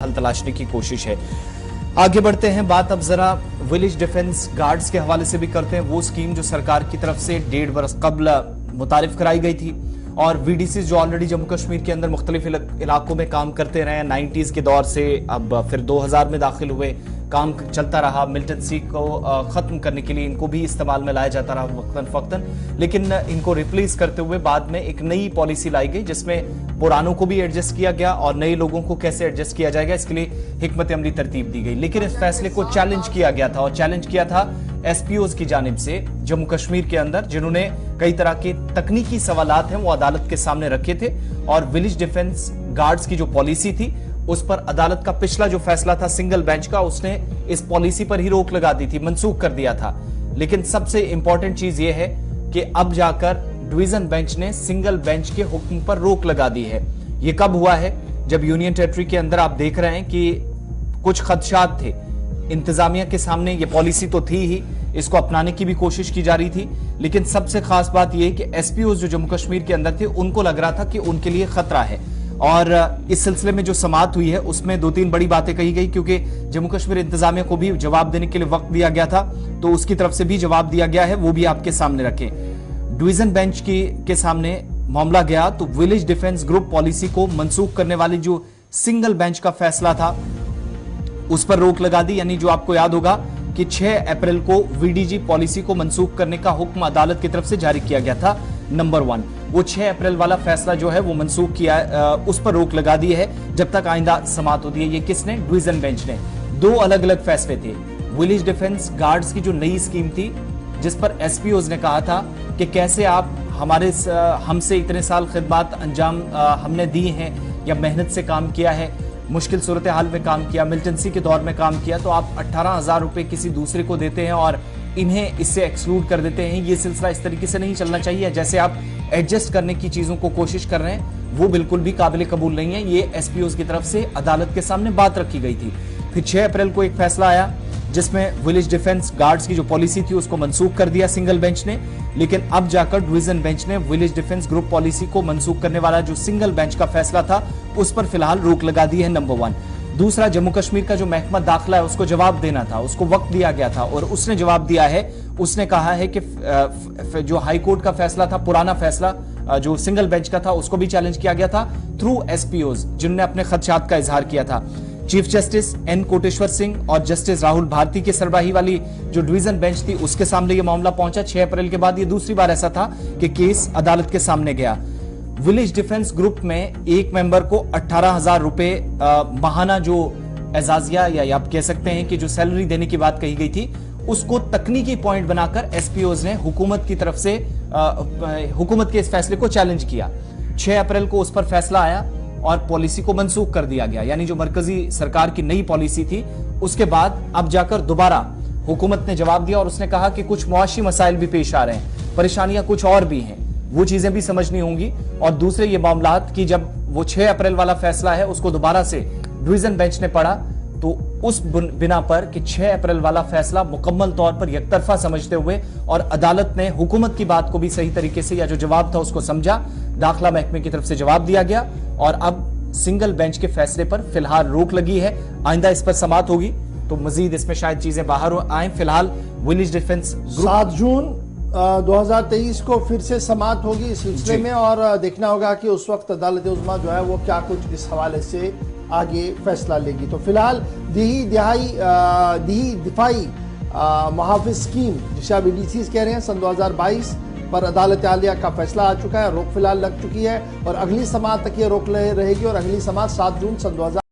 हल तलाशने की कोशिश है। आगे बढ़ते हैं, बात अब जरा विलेज डिफेंस गार्ड्स के हवाले से भी करते हैं। वो स्कीम जो सरकार की तरफ से 1.5 बरस कबल मुतारिफ कराई गई थी और वीडीसी जो ऑलरेडी जम्मू कश्मीर के अंदर मुख्तलिफ इलाकों में काम करते रहे, 90s के दौर से अब फिर 2000 में दाखिल हुए, काम चलता रहा। मिलिटेंसी को खत्म करने के लिए इनको भी इस्तेमाल में लाया जाता रहा वक्तन फक्तन, लेकिन इनको रिप्लेस करते हुए बाद में एक नई पॉलिसी लाई गई जिसमें पुरानों को भी एडजस्ट किया गया और नए लोगों को कैसे एडजस्ट किया जाएगा इसके लिए हिकमत अमली तरतीब दी गई। लेकिन इस फैसले को चैलेंज किया गया था और चैलेंज किया था एसपीओज की जानिब से जम्मू कश्मीर के अंदर, जिन्होंने कई तरह के तकनीकी सवालात हैं वो अदालत के सामने रखे थे और विलेज डिफेंस गार्ड्स की जो पॉलिसी थी उस पर अदालत का पिछला जो फैसला था सिंगल बेंच का, उसने इस पॉलिसी पर ही रोक लगा दी थी, मनसूख कर दिया था। लेकिन सबसे इंपॉर्टेंट चीज यह है कि अब जाकर डिवीजन बेंच ने सिंगल बेंच के हुक्म पर रोक लगा दी है। यह कब हुआ है? जब यूनियन टेरिटरी के अंदर आप देख रहे हैं कि कुछ खदशात थे इंतजामिया के सामने। ये पॉलिसी तो थी ही, इसको अपनाने की भी कोशिश की जा रही थी, लेकिन सबसे खास बात यह कि एसपीओ जो जम्मू कश्मीर के अंदर थे उनको लग रहा था कि उनके लिए खतरा है। और इस सिलसिले में जो समाअत हुई है उसमें 2-3 बड़ी बातें कही गई, क्योंकि जम्मू कश्मीर इंतजामिया को भी जवाब देने के लिए वक्त दिया गया था, तो उसकी तरफ से भी जवाब दिया गया है, वो भी आपके सामने रखें। डिवीजन बेंच के सामने मामला गया तो विलेज डिफेंस ग्रुप पॉलिसी को मनसूख करने वाली जो सिंगल बेंच का फैसला था उस पर रोक लगा दी। यानी जो आपको याद होगा कि 6 अप्रैल को वीडीजी पॉलिसी को मनसूख करने का हुक्म अदालत की तरफ से जारी किया गया था, नंबर 1। वो 6 अप्रैल वाला फैसला जो है वो मनसूख किया, उस पर रोक लगा दी है जब तक आइंदा समाअत होती है। ये किसने? डिवीजन बेंच ने। 2 अलग अलग फैसले थे। विलेज डिफेंस गार्ड्स की जो नई स्कीम थी जिस पर एसपीओज ने कहा था कि कैसे आप हमसे इतने साल खिदमत अंजाम हमने दी हैं या मेहनत से काम किया है, मुश्किल सूरत हाल में काम किया, मिलिटेंसी के दौर में काम किया, तो आप 18,000 रुपए किसी दूसरे को देते हैं और इन्हें इससे एक्सक्लूड कर देते हैं। ये सिलसिला इस तरीके से नहीं चलना चाहिए। जैसे आप एडजस्ट करने की चीजों को कोशिश कर रहे हैं वो बिल्कुल भी काबिल कबूल नहीं है। ये एसपीओज की तरफ से अदालत के सामने बात रखी गई थी। फिर 6 अप्रैल को एक फैसला आया जिसमें विलेज डिफेंस गार्ड्स की जो पॉलिसी थी उसको मनसूख कर दिया सिंगल बेंच ने, लेकिन अब जाकर डिवीजन बेंच ने विलेज डिफेंस ग्रुप पॉलिसी को मनसूख करने वाला जो सिंगल बेंच का फैसला था उस पर फिलहाल रोक लगा दी है, नंबर 1। दूसरा, जम्मू कश्मीर का जो महकमा दाखिला है उसको जवाब देना था, उसको वक्त दिया गया था और उसने जवाब दिया है। उसने कहा है कि जो हाई कोर्ट का फैसला था, पुराना फैसला जो सिंगल बेंच का था, उसको भी चैलेंज किया गया था थ्रू एसपीओज जिन्होंने अपने खदशात का इजहार किया था। Chief justice N Koteshwar Singh और जस्टिस राहुल भारती की सरबराही वाली जो डिवीजन बेंच थी उसके सामने यह मामला पहुंचा। 6 अप्रैल के बाद ये दूसरी बार ऐसा था कि केस अदालत के सामने गया। विलेज डिफेंस ग्रुप में एक मेंबर को 18,000 रुपए माहाना जो एजाजिया या आप कह सकते हैं कि जो सैलरी देने की बात कही गई थी उसको तकनीकी पॉइंट बनाकर एसपीओज ने हुकूमत की तरफ से हुकूमत के इस फैसले को चैलेंज किया। 6 अप्रैल को उस पर फैसला आया और पॉलिसी को मनसूख कर दिया गया, यानी जो मरकजी सरकार की नई पॉलिसी थी। उसके बाद अब जाकर दोबारा हुकूमत ने जवाब दिया और उसने कहा कि कुछ मुआशी मसाइल भी पेश आ रहे हैं, परेशानियां कुछ और भी हैं, वो चीजें भी समझनी होंगी। और दूसरे ये मामलात की जब वो 6 अप्रैल वाला फैसला है उसको दोबारा से डिवीजन बेंच ने पढ़ा तो उस बिना पर कि 6 अप्रैल वाला फैसला मुकम्मल तौर पर एकतरफा समझते हुए और अदालत ने हुकूमत की बात को भी सही तरीके से या जो जवाब था उसको समझा, दाखिला महकमे की तरफ से जवाब दिया गया और अब सिंगल बेंच के फैसले पर फिलहाल रोक लगी है। आइंदा इस पर समाअत होगी तो मजीद इसमें शायद चीजें बाहर आए। फिलहाल विलेज डिफेंस 7 जून 2023 को फिर से समाअत होगी इस सिलसिले में और देखना होगा कि उस वक्त अदालत उज़्मा जो है वो क्या कुछ इस हवाले से आगे फैसला लेगी। तो फिलहाल दिफाई मुहाफिज स्कीम जिसे आप EDC कह रहे हैं सन 2022 पर अदालत आलिया का फैसला आ चुका है, रोक फिलहाल लग चुकी है और अगली समाअत तक ये रोक रहेगी और अगली समाअत 7 जून सन 2000